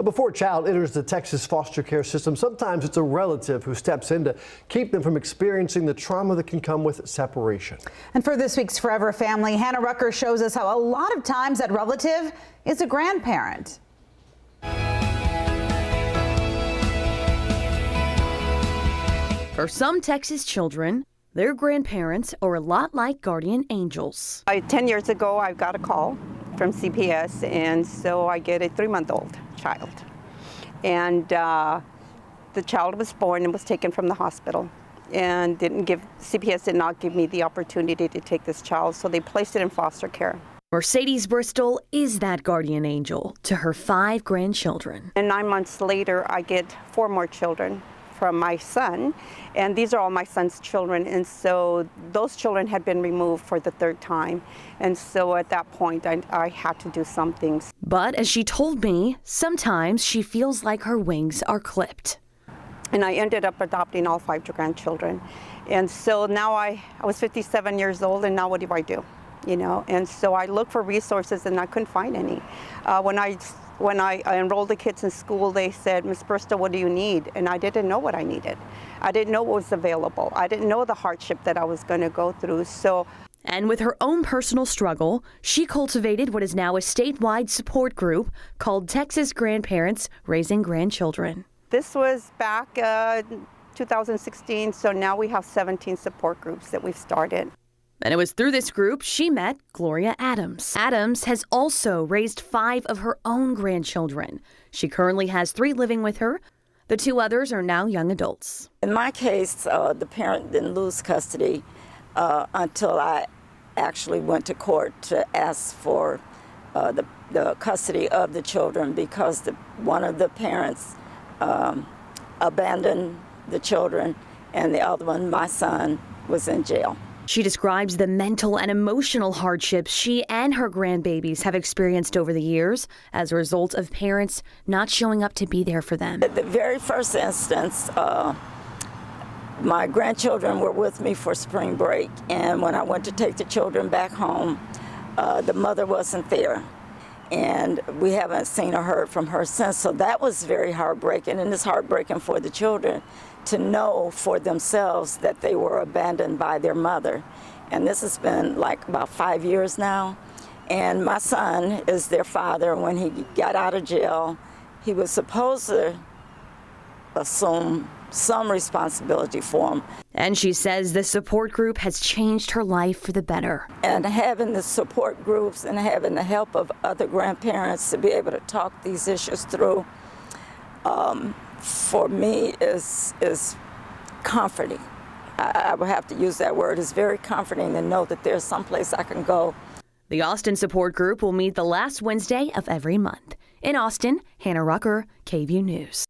before a child enters the Texas foster care system, sometimes it's a relative who steps in to keep them from experiencing the trauma that can come with separation. And for this week's Forever Family, Hannah Rucker shows us how a lot of times that relative is a grandparent. For some Texas children, their grandparents are a lot like guardian angels. 10 years ago, I got a call from CPS, and so I get a 3-month-old child. And the child was born and was taken from the hospital, and CPS did not give me the opportunity to take this child, so they placed it in foster care. Mercedes Bristol is that guardian angel to her 5 grandchildren. And 9 months later, I get 4 more children from my son, and these are all my son's children, and so those children had been removed for the 3rd time, and so at that point I had to do something. But as she told me, sometimes she feels like her wings are clipped. And I ended up adopting all 5 grandchildren, and so now I was 57 years old, and now what do I do? You know, and so I looked for resources and I couldn't find any. When I enrolled the kids in school, they said, "Miss Bristol, what do you need?" And I didn't know what I needed. I didn't know what was available. I didn't know the hardship that I was going to go through. And with her own personal struggle, she cultivated what is now a statewide support group called Texas Grandparents Raising Grandchildren. This was back 2016, so now we have 17 support groups that we've started. And it was through this group she met Gloria Adams. Adams has also raised 5 of her own grandchildren. She currently has 3 living with her. The 2 others are now young adults. In my case, the parent didn't lose custody until I actually went to court to ask for the custody of the children because one of the parents abandoned the children and the other one, my son, was in jail. She describes the mental and emotional hardships she and her grandbabies have experienced over the years as a result of parents not showing up to be there for them. At the very first instance, my grandchildren were with me for spring break, and when I went to take the children back home, the mother wasn't there. And we haven't seen or heard from her since, so that was very heartbreaking, and it's heartbreaking for the children to know for themselves that they were abandoned by their mother. And this has been like about 5 years now, and my son is their father. When he got out of jail, he was supposed to assume some responsibility for him. And she says the support group has changed her life for the better. And having the support groups and having the help of other grandparents to be able to talk these issues through, for me is comforting. I would have to use that word. It's very comforting to know that there's someplace I can go. The Austin support group will meet the last Wednesday of every month. In Austin, Hannah Rucker, KVUE News.